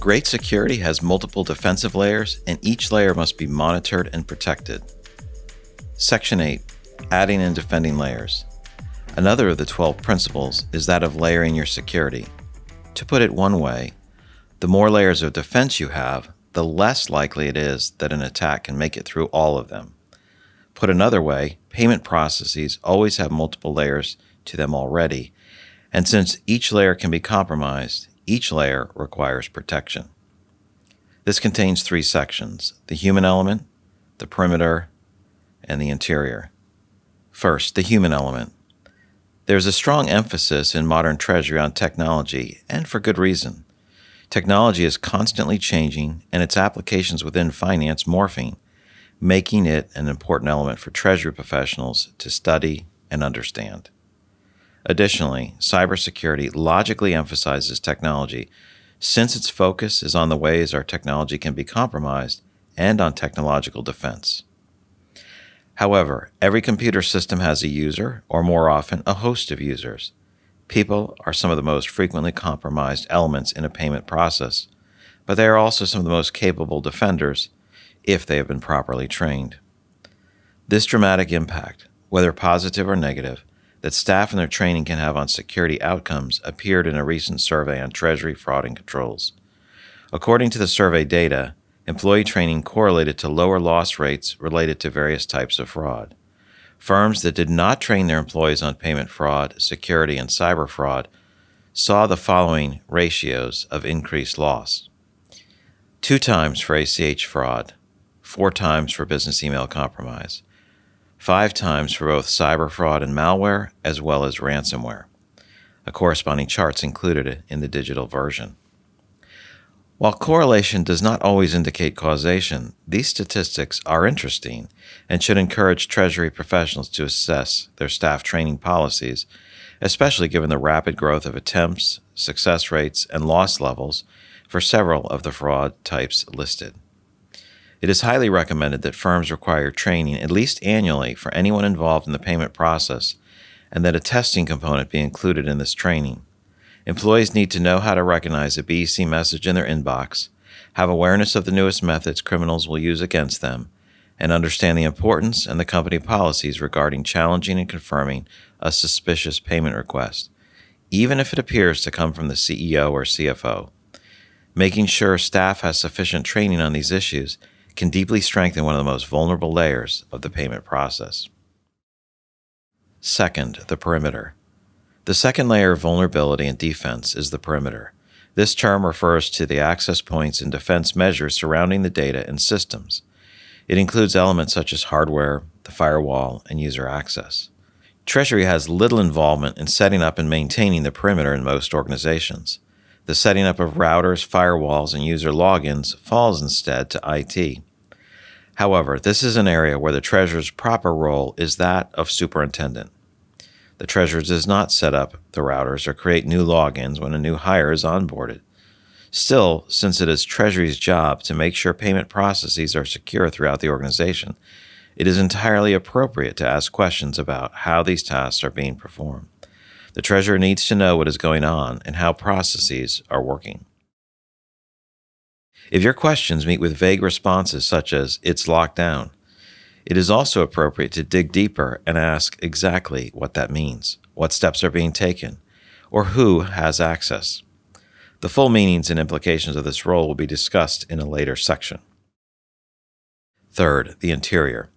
Great security has multiple defensive layers, and each layer must be monitored and protected. Section 8. Adding and defending layers. Another of the 12 principles is that of layering your security. To put it one way, the more layers of defense you have, the less likely it is that an attack can make it through all of them. Put another way, payment processes always have multiple layers to them already, and since each layer can be compromised, each layer requires protection. This contains 3 sections: the human element, the perimeter, and the interior. First, the human element. There's a strong emphasis in modern treasury on technology, and for good reason. Technology is constantly changing, and its applications within finance morphing, making it an important element for treasury professionals to study and understand. Additionally, cybersecurity logically emphasizes technology since its focus is on the ways our technology can be compromised and on technological defense. However, every computer system has a user, or more often, a host of users. People are some of the most frequently compromised elements in a payment process, but they are also some of the most capable defenders if they have been properly trained. This dramatic impact, whether positive or negative, that staff and their training can have on security outcomes appeared in a recent survey on Treasury fraud and controls. According to the survey data, employee training correlated to lower loss rates related to various types of fraud. Firms that did not train their employees on payment fraud, security, and cyber fraud saw the following ratios of increased loss: 2 times for ACH fraud, 4 times for business email compromise, 5 times for both cyber fraud and malware, as well as ransomware. A corresponding chart's included in the digital version. While correlation does not always indicate causation, these statistics are interesting and should encourage Treasury professionals to assess their staff training policies, especially given the rapid growth of attempts, success rates, and loss levels for several of the fraud types listed. It is highly recommended that firms require training at least annually for anyone involved in the payment process, and that a testing component be included in this training. Employees need to know how to recognize a BEC message in their inbox, have awareness of the newest methods criminals will use against them, and understand the importance and the company policies regarding challenging and confirming a suspicious payment request, even if it appears to come from the CEO or CFO. Making sure staff has sufficient training on these issues can deeply strengthen one of the most vulnerable layers of the payment process. Second, the perimeter. The second layer of vulnerability and defense is the perimeter. This term refers to the access points and defense measures surrounding the data and systems. It includes elements such as hardware, the firewall, and user access. Treasury has little involvement in setting up and maintaining the perimeter in most organizations. The setting up of routers, firewalls, and user logins falls instead to IT. However, this is an area where the treasurer's proper role is that of superintendent. The treasurer does not set up the routers or create new logins when a new hire is onboarded. Still, since it is Treasury's job to make sure payment processes are secure throughout the organization, it is entirely appropriate to ask questions about how these tasks are being performed. The treasurer needs to know what is going on and how processes are working. If your questions meet with vague responses such as, "It's locked down," it is also appropriate to dig deeper and ask exactly what that means, what steps are being taken, or who has access. The full meanings and implications of this role will be discussed in a later section. Third, the interior.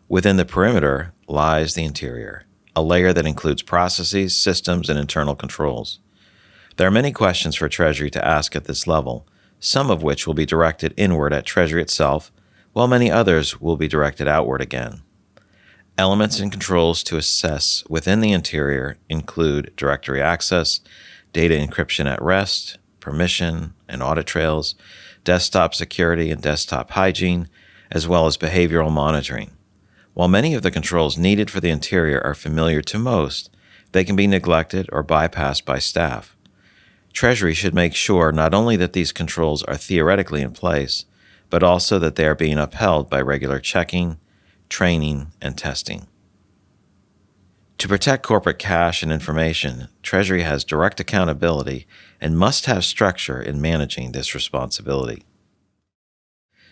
Within the perimeter lies the interior, a layer that includes processes, systems, and internal controls. There are many questions for Treasury to ask at this level, some of which will be directed inward at Treasury itself, while many others will be directed outward again. Elements and controls to assess within the interior include directory access, data encryption at rest, permission and audit trails, desktop security and desktop hygiene, as well as behavioral monitoring. While many of the controls needed for the interior are familiar to most, they can be neglected or bypassed by staff. Treasury should make sure not only that these controls are theoretically in place, but also that they are being upheld by regular checking, training, and testing. To protect corporate cash and information, Treasury has direct accountability and must have structure in managing this responsibility.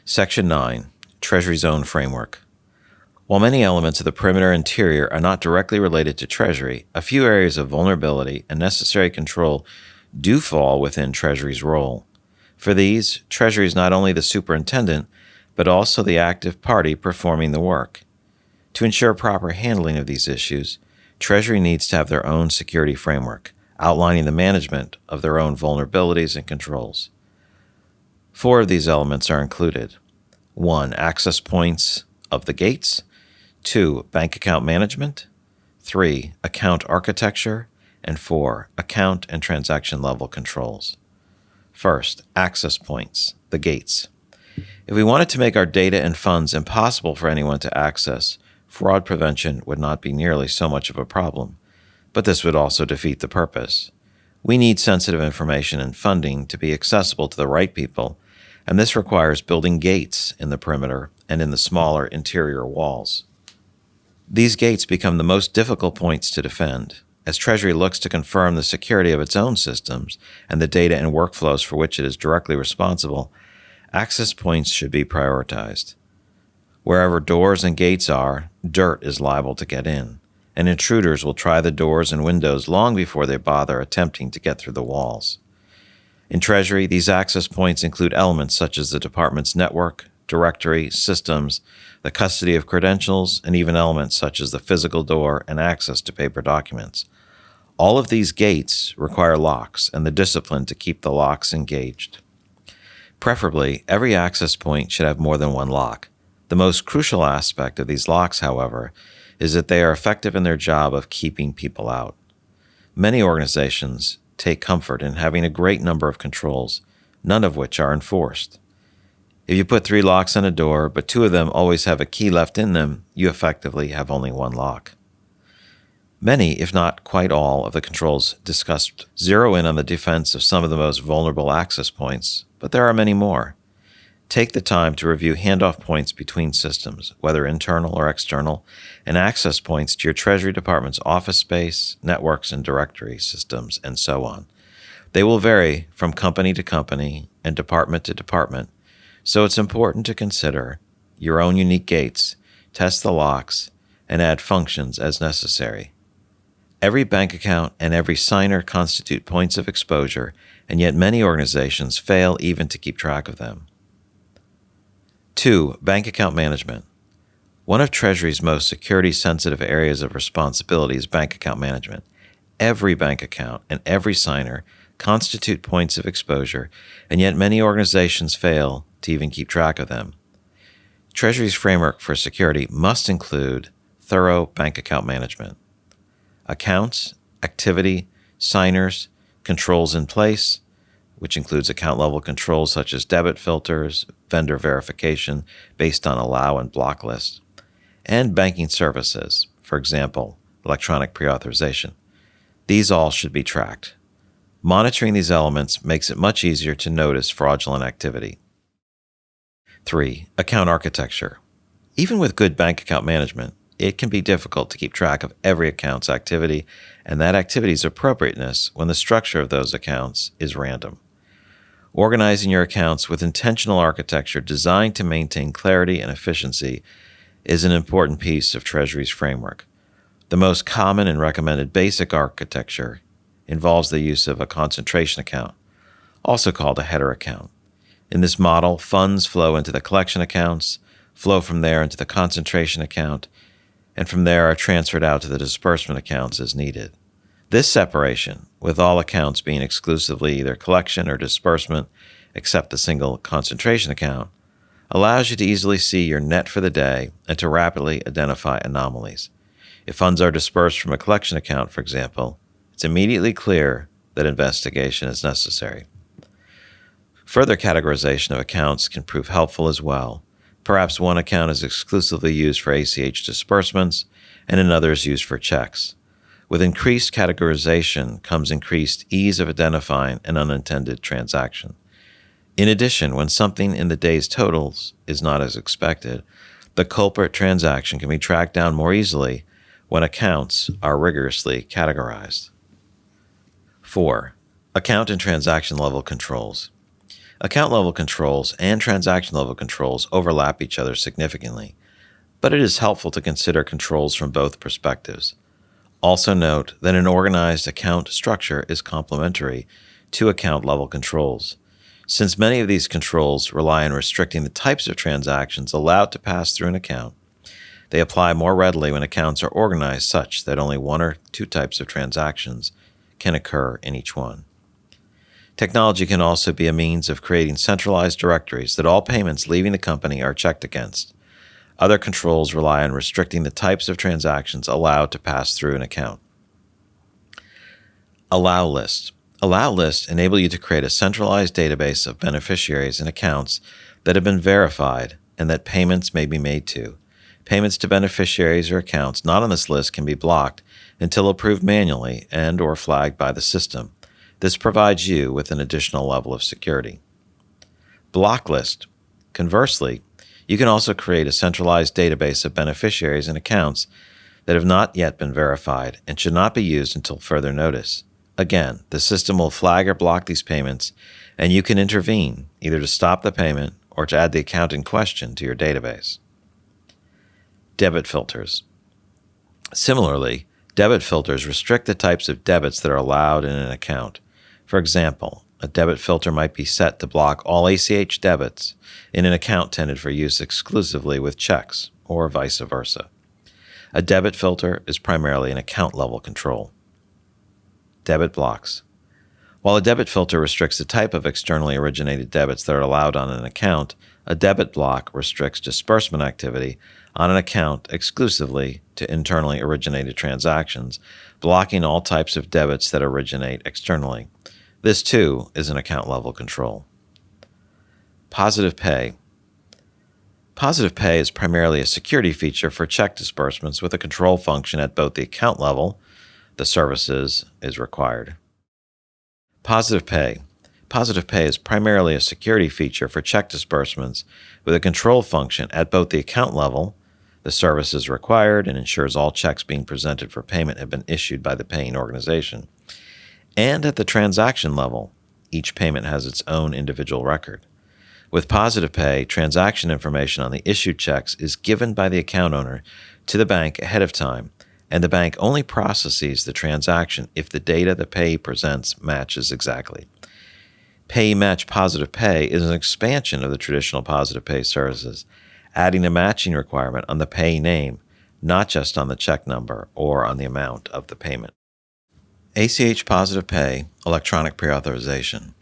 Section 9. Treasury Zone Framework. While many elements of the perimeter interior are not directly related to Treasury, a few areas of vulnerability and necessary control do fall within Treasury's role. For these, Treasury is not only the superintendent, but also the active party performing the work. To ensure proper handling of these issues, Treasury needs to have their own security framework, outlining the management of their own vulnerabilities and controls. 4 of these elements are included. 1. Access points of the gates. 2. Bank account management. 3. Account architecture. And 4. Account and transaction level controls. First, access points, the gates. If we wanted to make our data and funds impossible for anyone to access, fraud prevention would not be nearly so much of a problem, but this would also defeat the purpose. We need sensitive information and funding to be accessible to the right people, and this requires building gates in the perimeter and in the smaller interior walls. These gates become the most difficult points to defend, as Treasury looks to confirm the security of its own systems and the data and workflows for which it is directly responsible. Access points should be prioritized. Wherever doors and gates are, dirt is liable to get in, and intruders will try the doors and windows long before they bother attempting to get through the walls. In Treasury, these access points include elements such as the department's network, directory, systems, the custody of credentials, and even elements such as the physical door and access to paper documents. All of these gates require locks and the discipline to keep the locks engaged. Preferably, every access point should have more than one lock. The most crucial aspect of these locks, however, is that they are effective in their job of keeping people out. Many organizations take comfort in having a great number of controls, none of which are enforced. If you put 3 locks on a door, but 2 of them always have a key left in them, you effectively have only one lock. Many, if not quite all, of the controls discussed zero in on the defense of some of the most vulnerable access points, but there are many more. Take the time to review handoff points between systems, whether internal or external, and access points to your Treasury Department's office space, networks and directory systems, and so on. They will vary from company to company and department to department, so it's important to consider your own unique gates, test the locks, and add functions as necessary. Every bank account and every signer constitute points of exposure, and yet many organizations fail even to keep track of them. 2. Bank account management. One of Treasury's most security-sensitive areas of responsibility is bank account management. Every bank account and every signer constitute points of exposure, and yet many organizations fail to even keep track of them. Treasury's framework for security must include thorough bank account management. Accounts, activity, signers, controls in place, which includes account-level controls such as debit filters, vendor verification based on allow and block lists, and banking services, for example, electronic pre-authorization. These all should be tracked. Monitoring these elements makes it much easier to notice fraudulent activity. 3. Account architecture. Even with good bank account management, it can be difficult to keep track of every account's activity and that activity's appropriateness when the structure of those accounts is random. Organizing your accounts with intentional architecture designed to maintain clarity and efficiency is an important piece of Treasury's framework. The most common and recommended basic architecture involves the use of a concentration account, also called a header account. In this model, funds flow into the collection accounts, flow from there into the concentration account, and from there are transferred out to the disbursement accounts as needed. This separation, with all accounts being exclusively either collection or disbursement except the single concentration account, allows you to easily see your net for the day and to rapidly identify anomalies. If funds are dispersed from a collection account, for example, it's immediately clear that investigation is necessary. Further categorization of accounts can prove helpful as well. Perhaps one account is exclusively used for ACH disbursements and another is used for checks. With increased categorization comes increased ease of identifying an unintended transaction. In addition, when something in the day's totals is not as expected, the culprit transaction can be tracked down more easily when accounts are rigorously categorized. 4. Account and transaction level controls. Account level controls and transaction level controls overlap each other significantly, but it is helpful to consider controls from both perspectives. Also note that an organized account structure is complementary to account level controls, since many of these controls rely on restricting the types of transactions allowed to pass through an account. They apply more readily when accounts are organized such that only one or two types of transactions can occur in each one. Technology can also be a means of creating centralized directories that all payments leaving the company are checked against. Other controls rely on restricting the types of transactions allowed to pass through an account. Allow lists. Allow lists enable you to create a centralized database of beneficiaries and accounts that have been verified and that payments may be made to. Payments to beneficiaries or accounts not on this list can be blocked until approved manually and or flagged by the system. This provides you with an additional level of security. Block list. Conversely, you can also create a centralized database of beneficiaries and accounts that have not yet been verified and should not be used until further notice. Again, the system will flag or block these payments, and you can intervene either to stop the payment or to add the account in question to your database. Debit filters. Similarly, debit filters restrict the types of debits that are allowed in an account. For example, a debit filter might be set to block all ACH debits in an account intended for use exclusively with checks, or vice versa. A debit filter is primarily an account-level control. Debit blocks. While a debit filter restricts the type of externally originated debits that are allowed on an account, a debit block restricts disbursement activity on an account exclusively to internally originated transactions, blocking all types of debits that originate externally. This, too, is an account-level control. Positive pay. Positive pay is primarily a security feature for check disbursements with a control function at both the account level, the services is required. Positive pay. Positive pay is primarily a security feature for check disbursements with a control function at both the account level, the service is required and ensures all checks being presented for payment have been issued by the paying organization, and at the transaction level, each payment has its own individual record. With positive pay, transaction information on the issued checks is given by the account owner to the bank ahead of time, and the bank only processes the transaction if the data the payee presents matches exactly. Payee match positive pay is an expansion of the traditional positive pay services, adding a matching requirement on the payee name, not just on the check number or on the amount of the payment. ACH positive pay, electronic pre-authorization.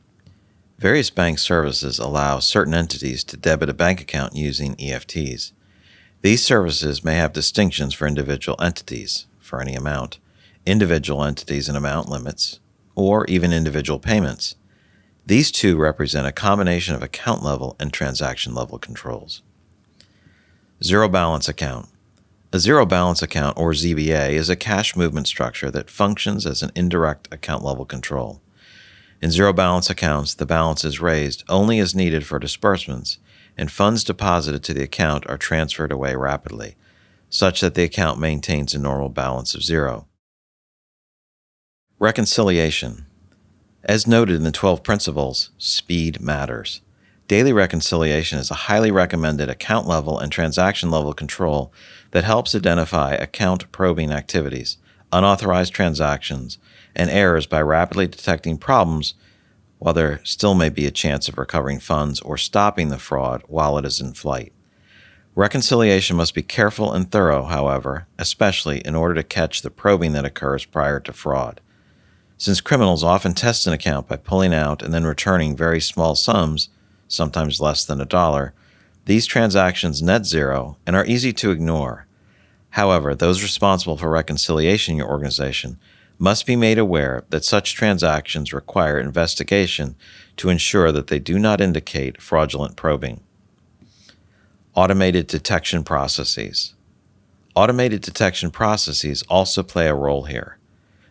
Various bank services allow certain entities to debit a bank account using EFTs. These services may have distinctions for individual entities, for any amount, individual entities and amount limits, or even individual payments. These two represent a combination of account level and transaction level controls. Zero balance account. A zero balance account, or ZBA, is a cash movement structure that functions as an indirect account level control. In zero balance accounts, the balance is raised only as needed for disbursements, and funds deposited to the account are transferred away rapidly, such that the account maintains a normal balance of zero. Reconciliation. As noted in the 12 principles, speed matters. Daily reconciliation is a highly recommended account level and transaction level control that helps identify account probing activities, unauthorized transactions, and errors by rapidly detecting problems while there still may be a chance of recovering funds or stopping the fraud while it is in flight. Reconciliation must be careful and thorough, however, especially in order to catch the probing that occurs prior to fraud. Since criminals often test an account by pulling out and then returning very small sums, sometimes less than $1, these transactions net zero and are easy to ignore. However, those responsible for reconciliation in your organization must be made aware that such transactions require investigation to ensure that they do not indicate fraudulent probing. Automated detection processes. Automated detection processes also play a role here.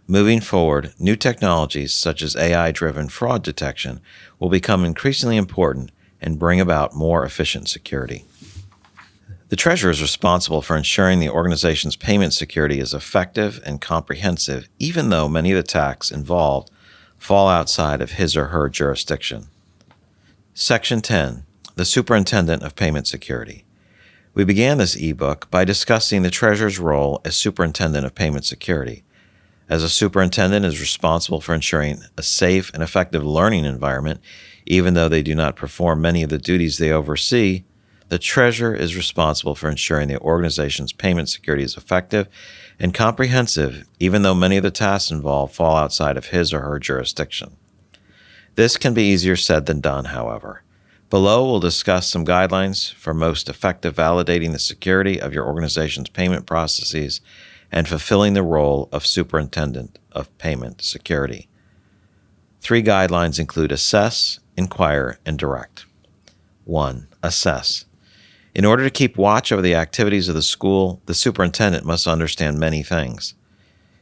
Moving forward, new technologies such as AI-driven fraud detection will become increasingly important and bring about more efficient security. The treasurer is responsible for ensuring the organization's payment security is effective and comprehensive, even though many of the tasks involved fall outside of his or her jurisdiction. Section 10. The Superintendent of Payment Security. We began this ebook by discussing the treasurer's role as Superintendent of Payment Security. As a superintendent is responsible for ensuring a safe and effective learning environment, even though they do not perform many of the duties they oversee, the treasurer is responsible for ensuring the organization's payment security is effective and comprehensive, even though many of the tasks involved fall outside of his or her jurisdiction. This can be easier said than done, however. Below, we'll discuss some guidelines for most effective validating the security of your organization's payment processes and fulfilling the role of Superintendent of Payment Security. 3 guidelines include assess, inquire, and direct. 1. Assess. In order to keep watch over the activities of the school, the superintendent must understand many things.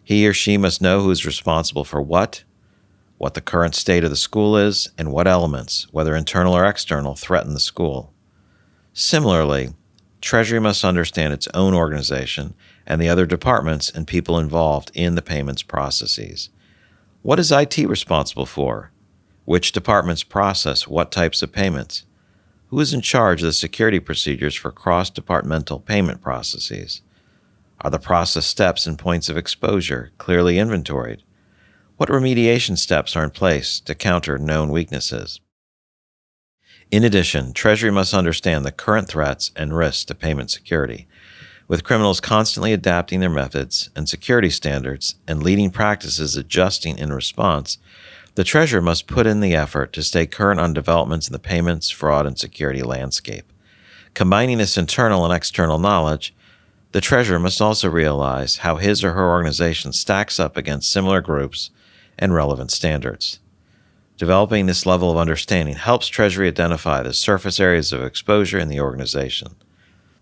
He or she must know who is responsible for what the current state of the school is, and what elements, whether internal or external, threaten the school. Similarly, Treasury must understand its own organization and the other departments and people involved in the payments processes. What is IT responsible for? Which departments process what types of payments? Who is in charge of the security procedures for cross-departmental payment processes? Are the process steps and points of exposure clearly inventoried? What remediation steps are in place to counter known weaknesses? In addition, Treasury must understand the current threats and risks to payment security. With criminals constantly adapting their methods and security standards and leading practices adjusting in response, the treasurer must put in the effort to stay current on developments in the payments, fraud, and security landscape. Combining this internal and external knowledge, the treasurer must also realize how his or her organization stacks up against similar groups and relevant standards. Developing this level of understanding helps Treasury identify the surface areas of exposure in the organization.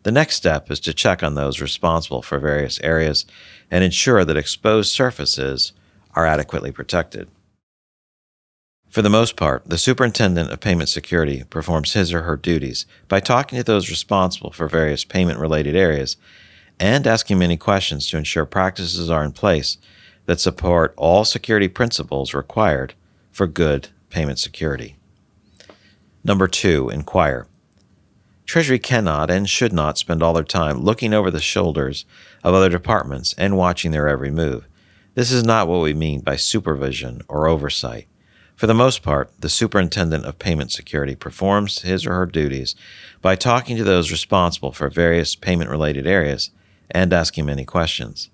The next step is to check on those responsible for various areas and ensure that exposed surfaces are adequately protected. For the most part, the Superintendent of Payment Security performs his or her duties by talking to those responsible for various payment-related areas and asking many questions to ensure practices are in place that support all security principles required for good payment security. Number 2, inquire. Treasury cannot and should not spend all their time looking over the shoulders of other departments and watching their every move. This is not what we mean by supervision or oversight. For the most part, the Superintendent of Payment Security performs his or her duties by talking to those responsible for various payment-related areas and asking many questions.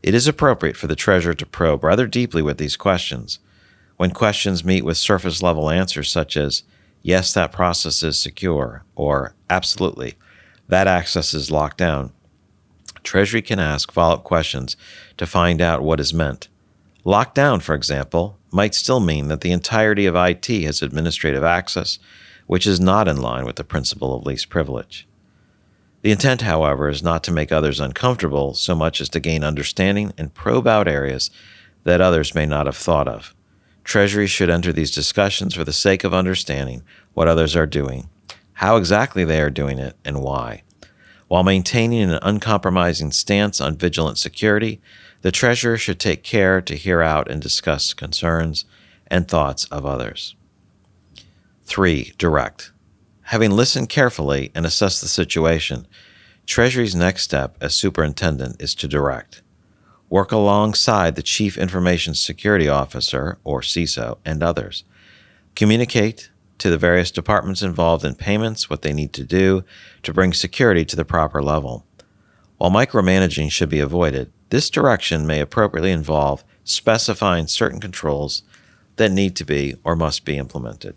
It is appropriate for the treasurer to probe rather deeply with these questions. When questions meet with surface-level answers such as, "Yes, that process is secure," or "Absolutely, that access is locked down," Treasury can ask follow-up questions to find out what is meant. Locked down, for example, might still mean that the entirety of IT has administrative access, which is not in line with the principle of least privilege. The intent, however, is not to make others uncomfortable so much as to gain understanding and probe out areas that others may not have thought of. Treasury should enter these discussions for the sake of understanding what others are doing, how exactly they are doing it, and why. While maintaining an uncompromising stance on vigilant security, the treasurer should take care to hear out and discuss concerns and thoughts of others. 3. Direct. Having listened carefully and assessed the situation, Treasury's next step as superintendent is to direct. Work alongside the Chief Information Security Officer, or CISO, and others. Communicate to the various departments involved in payments what they need to do to bring security to the proper level. While micromanaging should be avoided, this direction may appropriately involve specifying certain controls that need to be or must be implemented.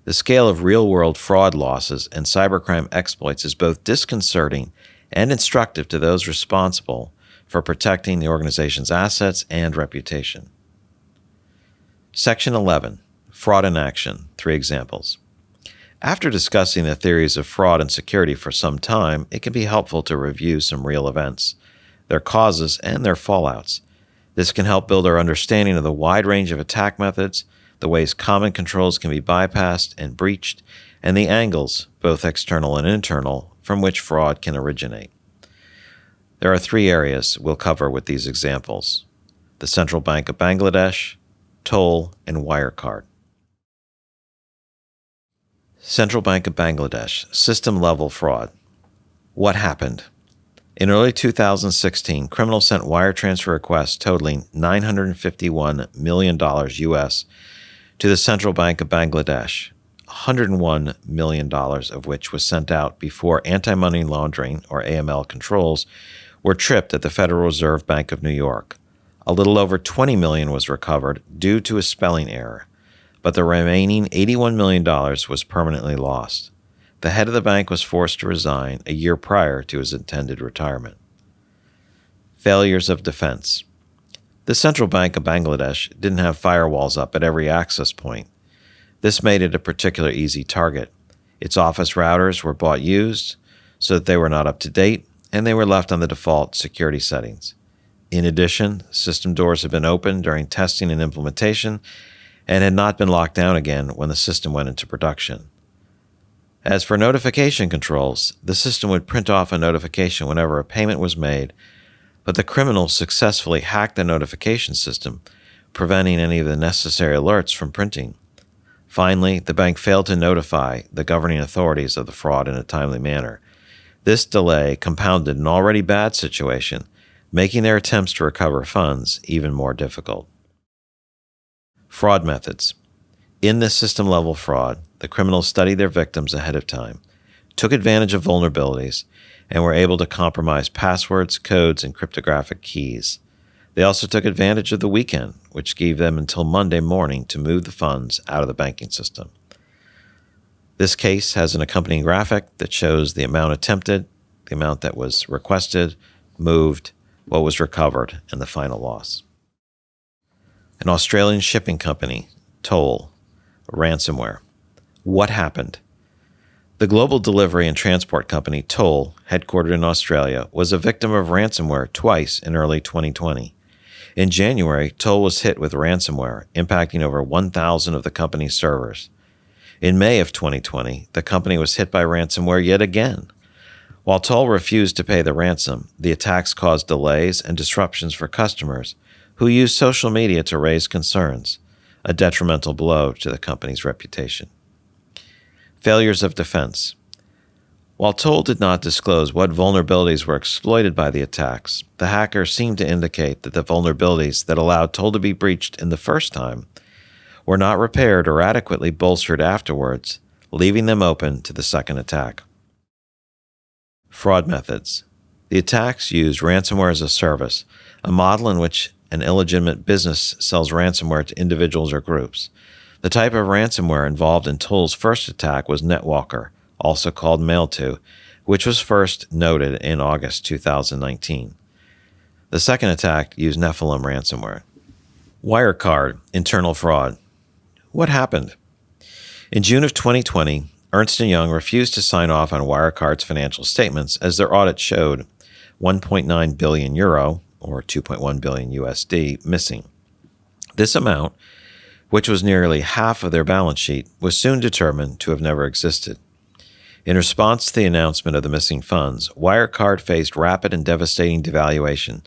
The scale of real-world fraud losses and cybercrime exploits is both disconcerting and instructive to those responsible for protecting the organization's assets and reputation. Section 11. Fraud in Action. 3 examples. After discussing the theories of fraud and security for some time, it can be helpful to review some real events, their causes, and their fallouts. This can help build our understanding of the wide range of attack methods, the ways common controls can be bypassed and breached, and the angles both external and internal, from which fraud can originate. There are three areas we'll cover with these examples: the Central Bank of Bangladesh, toll, and Wirecard. Central Bank of Bangladesh, system-level fraud. What happened? In early 2016, criminals sent wire transfer requests totaling $951 million US to the Central Bank of Bangladesh, $101 million of which was sent out before anti-money laundering, or AML, controls were tripped at the Federal Reserve Bank of New York. A little over $20 million was recovered due to a spelling error, but the remaining $81 million was permanently lost. The head of the bank was forced to resign a year prior to his intended retirement. Failures of defense. The Central Bank of Bangladesh didn't have firewalls up at every access point. This made it a particularly easy target. Its office routers were bought used so that they were not up to date, and they were left on the default security settings. In addition, system doors had been opened during testing and implementation and had not been locked down again when the system went into production. As for notification controls, the system would print off a notification whenever a payment was made, but the criminals successfully hacked the notification system, preventing any of the necessary alerts from printing. Finally, the bank failed to notify the governing authorities of the fraud in a timely manner. This delay compounded an already bad situation, making their attempts to recover funds even more difficult. Fraud methods. In this system-level fraud, the criminals studied their victims ahead of time, took advantage of vulnerabilities, and were able to compromise passwords, codes, and cryptographic keys. They also took advantage of the weekend, which gave them until Monday morning to move the funds out of the banking system. This case has an accompanying graphic that shows the amount attempted, the amount that was requested, moved, what was recovered, and the final loss. An Australian shipping company, Toll, Ransomware. What happened? The global delivery and transport company Toll, headquartered in Australia, was a victim of ransomware twice in early 2020. In January, Toll was hit with ransomware, impacting over 1,000 of the company's servers. In May of 2020, the company was hit by ransomware yet again. While Toll refused to pay the ransom, the attacks caused delays and disruptions for customers who used social media to raise concerns, a detrimental blow to the company's reputation. Failures of defense. While Toll did not disclose what vulnerabilities were exploited by the attacks, the hackers seemed to indicate that the vulnerabilities that allowed Toll to be breached in the first time were not repaired or adequately bolstered afterwards, leaving them open to the second attack. Fraud methods. The attacks used ransomware as a service, a model in which an illegitimate business sells ransomware to individuals or groups. The type of ransomware involved in Toll's first attack was NetWalker, also called Mail2, which was first noted in August 2019. The second attack used Nephilim ransomware. Wirecard, internal fraud. What happened? In June of 2020, Ernst & Young refused to sign off on Wirecard's financial statements as their audit showed €1.9 billion, or 2.1 billion USD, missing. This amount, which was nearly half of their balance sheet, was soon determined to have never existed. In response to the announcement of the missing funds, Wirecard faced rapid and devastating devaluation,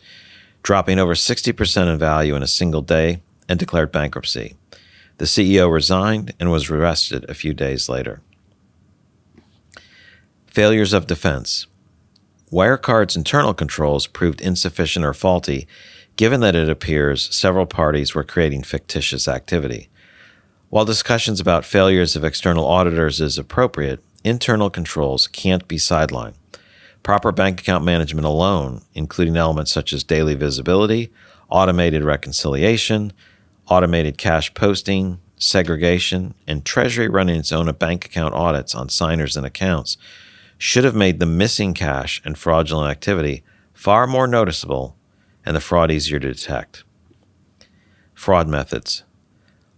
dropping over 60% in value in a single day, and declared bankruptcy. The CEO resigned and was arrested a few days later. Failures of defense. Wirecard's internal controls proved insufficient or faulty, given that it appears several parties were creating fictitious activity. While discussions about failures of external auditors is appropriate, internal controls can't be sidelined. Proper bank account management alone, including elements such as daily visibility, automated reconciliation, automated cash posting, segregation, and Treasury running its own bank account audits on signers and accounts, should have made the missing cash and fraudulent activity far more noticeable and the fraud easier to detect. Fraud methods.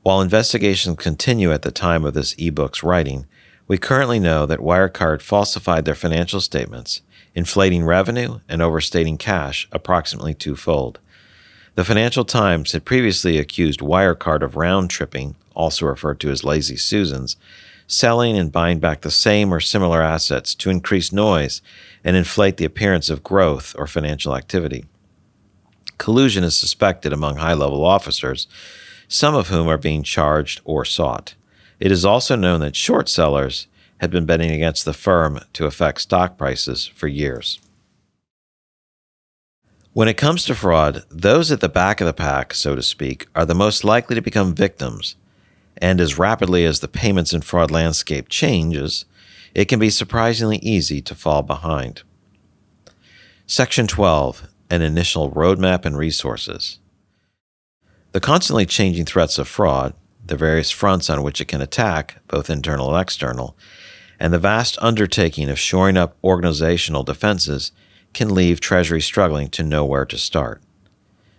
While investigations continue at the time of this ebook's writing, we currently know that Wirecard falsified their financial statements, inflating revenue and overstating cash approximately twofold. The Financial Times had previously accused Wirecard of round-tripping, also referred to as Lazy Susans, selling and buying back the same or similar assets to increase noise and inflate the appearance of growth or financial activity. Collusion is suspected among high-level officers, some of whom are being charged or sought. It is also known that short sellers had been betting against the firm to affect stock prices for years. When it comes to fraud, those at the back of the pack, so to speak, are the most likely to become victims, and as rapidly as the payments and fraud landscape changes, it can be surprisingly easy to fall behind. Section 12, an initial roadmap and resources. The constantly changing threats of fraud, the various fronts on which it can attack, both internal and external, and the vast undertaking of shoring up organizational defenses can leave Treasury struggling to know where to start.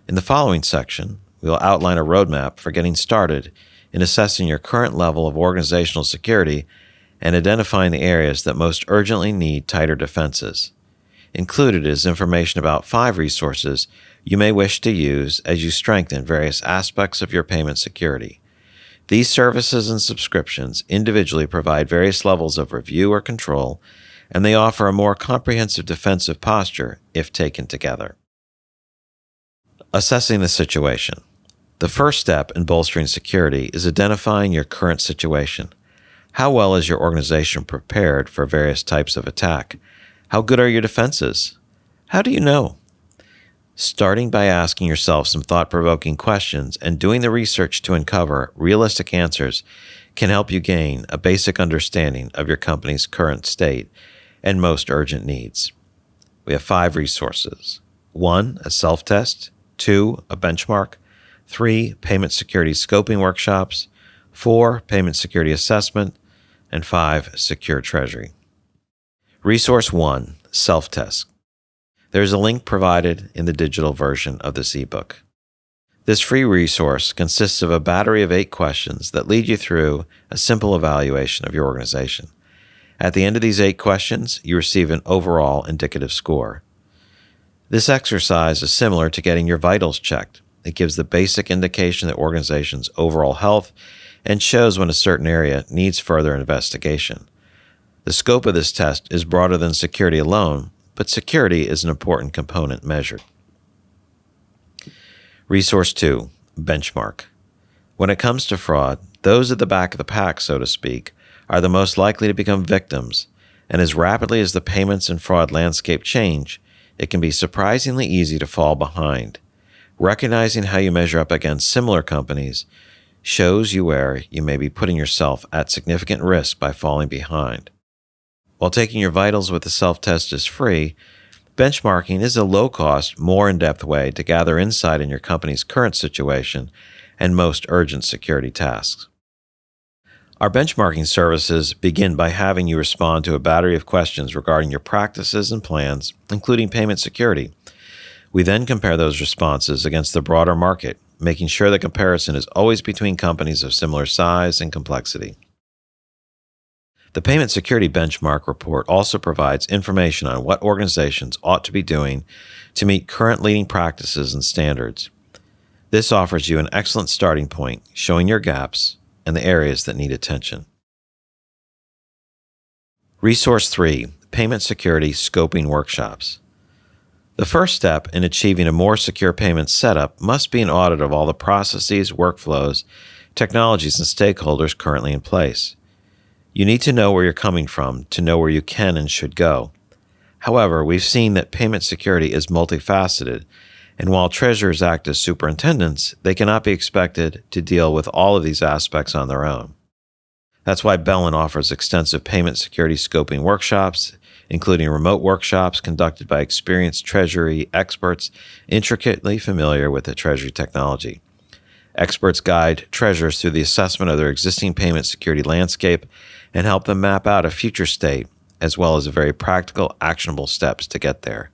In the following section, we will outline a roadmap for getting started in assessing your current level of organizational security and identifying the areas that most urgently need tighter defenses. Included is information about 5 resources you may wish to use as you strengthen various aspects of your payment security. These services and subscriptions individually provide various levels of review or control, and they offer a more comprehensive defensive posture if taken together. Assessing the situation. The first step in bolstering security is identifying your current situation. How well is your organization prepared for various types of attack? How good are your defenses? How do you know? Starting by asking yourself some thought-provoking questions and doing the research to uncover realistic answers can help you gain a basic understanding of your company's current state and most urgent needs. We have 5 resources. 1, a self-test. 2, a benchmark. 3, payment security scoping workshops. 4, payment security assessment. And 5, secure treasury. Resource 1, self-test. There is a link provided in the digital version of this ebook. This free resource consists of a battery of 8 questions that lead you through a simple evaluation of your organization. At the end of these 8 questions, you receive an overall indicative score. This exercise is similar to getting your vitals checked. It gives the basic indication of the organization's overall health and shows when a certain area needs further investigation. The scope of this test is broader than security alone, but security is an important component measured. Resource 2, benchmark. When it comes to fraud, those at the back of the pack, so to speak, are the most likely to become victims, and as rapidly as the payments and fraud landscape change, it can be surprisingly easy to fall behind. Recognizing how you measure up against similar companies shows you where you may be putting yourself at significant risk by falling behind. While taking your vitals with the self-test is free, benchmarking is a low-cost, more in-depth way to gather insight in your company's current situation and most urgent security tasks. Our benchmarking services begin by having you respond to a battery of questions regarding your practices and plans, including payment security. We then compare those responses against the broader market, making sure the comparison is always between companies of similar size and complexity. The Payment Security Benchmark Report also provides information on what organizations ought to be doing to meet current leading practices and standards. This offers you an excellent starting point, showing your gaps and the areas that need attention. Resource 3, Payment Security Scoping Workshops. The first step in achieving a more secure payment setup must be an audit of all the processes, workflows, technologies, and stakeholders currently in place. You need to know where you're coming from to know where you can and should go. However, we've seen that payment security is multifaceted, and while treasurers act as superintendents, they cannot be expected to deal with all of these aspects on their own. That's why Bellin offers extensive payment security scoping workshops, including remote workshops conducted by experienced treasury experts intricately familiar with the treasury technology. Experts guide treasurers through the assessment of their existing payment security landscape and help them map out a future state, as well as very practical, actionable steps to get there.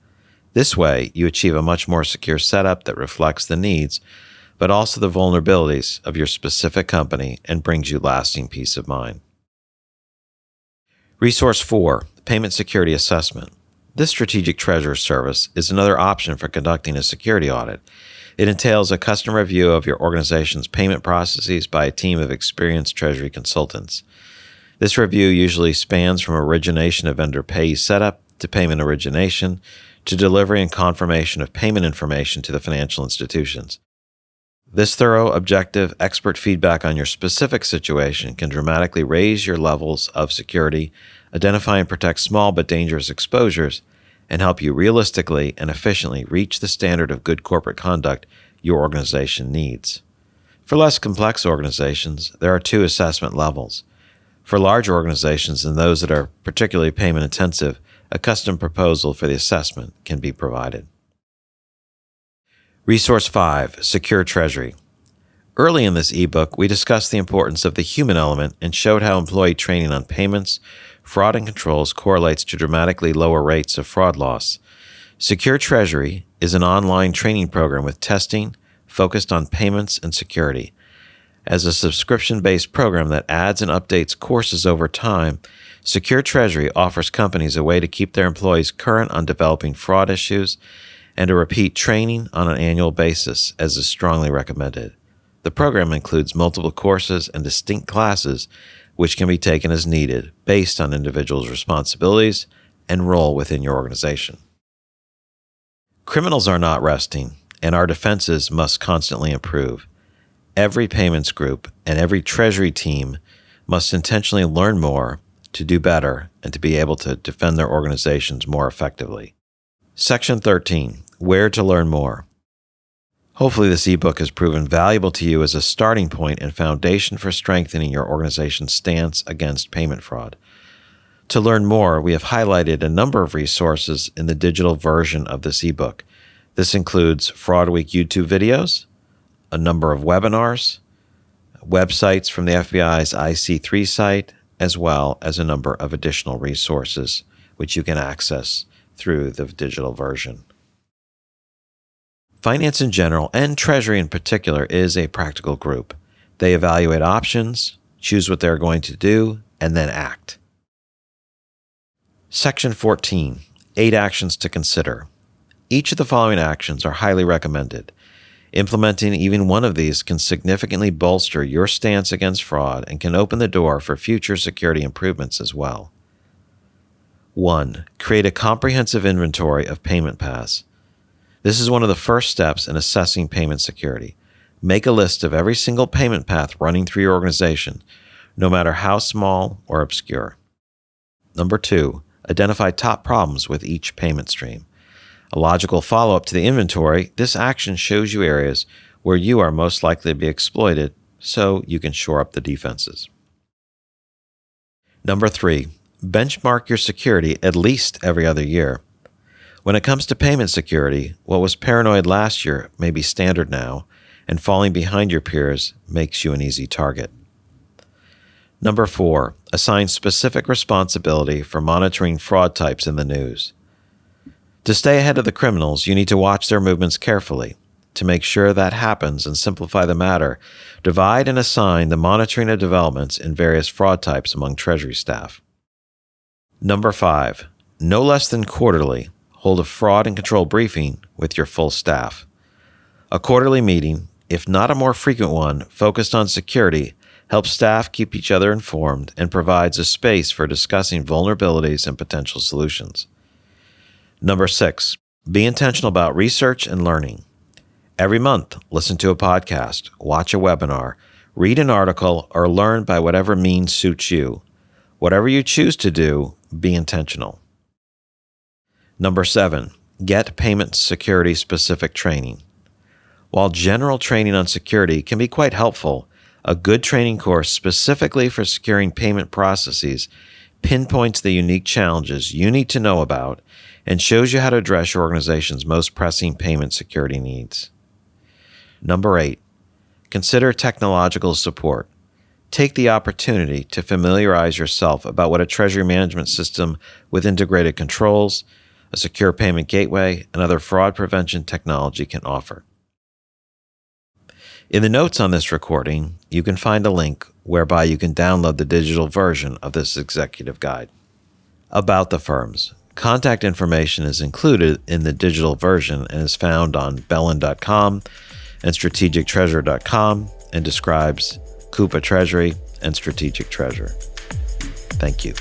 This way, you achieve a much more secure setup that reflects the needs, but also the vulnerabilities of your specific company and brings you lasting peace of mind. Resource 4, Payment Security Assessment. This strategic treasurer service is another option for conducting a security audit. It entails a custom review of your organization's payment processes by a team of experienced treasury consultants. This review usually spans from origination of vendor pay setup to payment origination to delivery and confirmation of payment information to the financial institutions. This thorough, objective, expert feedback on your specific situation can dramatically raise your levels of security, identify and protect small but dangerous exposures, and help you realistically and efficiently reach the standard of good corporate conduct your organization needs. For less complex organizations, there are 2 assessment levels. For large organizations and those that are particularly payment intensive, a custom proposal for the assessment can be provided. Resource 5, Secure Treasury. Early in this ebook, we discussed the importance of the human element and showed how employee training on payments, fraud, and controls correlates to dramatically lower rates of fraud loss. Secure Treasury is an online training program with testing focused on payments and security. As a subscription-based program that adds and updates courses over time, Secure Treasury offers companies a way to keep their employees current on developing fraud issues and to repeat training on an annual basis, as is strongly recommended. The program includes multiple courses and distinct classes which can be taken as needed based on individuals' responsibilities and role within your organization. Criminals are not resting, and our defenses must constantly improve. Every payments group and every treasury team must intentionally learn more to do better and to be able to defend their organizations more effectively. Section 13, Where to Learn More. Hopefully this ebook has proven valuable to you as a starting point and foundation for strengthening your organization's stance against payment fraud. To learn more, we have highlighted a number of resources in the digital version of this ebook. This includes Fraud Week YouTube videos, a number of webinars, websites from the FBI's IC3 site, as well as a number of additional resources which you can access through the digital version. Finance in general, and Treasury in particular, is a practical group. They evaluate options, choose what they're going to do, and then act. Section 14, 8 actions to consider. Each of the following actions are highly recommended. Implementing even one of these can significantly bolster your stance against fraud and can open the door for future security improvements as well. 1. Create a comprehensive inventory of payment paths. This is one of the first steps in assessing payment security. Make a list of every single payment path running through your organization, no matter how small or obscure. 2. Identify top problems with each payment stream. A logical follow-up to the inventory, this action shows you areas where you are most likely to be exploited, so you can shore up the defenses. 3. Benchmark your security at least every other year. When it comes to payment security, what was paranoid last year may be standard now, and falling behind your peers makes you an easy target. 4. Assign specific responsibility for monitoring fraud types in the news. To stay ahead of the criminals, you need to watch their movements carefully. To make sure that happens and simplify the matter, divide and assign the monitoring of developments in various fraud types among Treasury staff. 5. No less than quarterly, hold a fraud and control briefing with your full staff. A quarterly meeting, if not a more frequent one, focused on security, helps staff keep each other informed and provides a space for discussing vulnerabilities and potential solutions. 6. Be intentional about research and learning. Every month, listen to a podcast, watch a webinar, read an article, or learn by whatever means suits you. Whatever you choose to do, be intentional. 7. Get payment security specific training. While general training on security can be quite helpful, a good training course specifically for securing payment processes pinpoints the unique challenges you need to know about and shows you how to address your organization's most pressing payment security needs. 8. Consider technological support. Take the opportunity to familiarize yourself about what a treasury management system with integrated controls, a secure payment gateway, and other fraud prevention technology can offer. In the notes on this recording, you can find a link whereby you can download the digital version of this executive guide. About the firms. Contact information is included in the digital version and is found on bellin.com and strategictreasure.com and describes Coupa Treasury and Strategic Treasure. Thank you.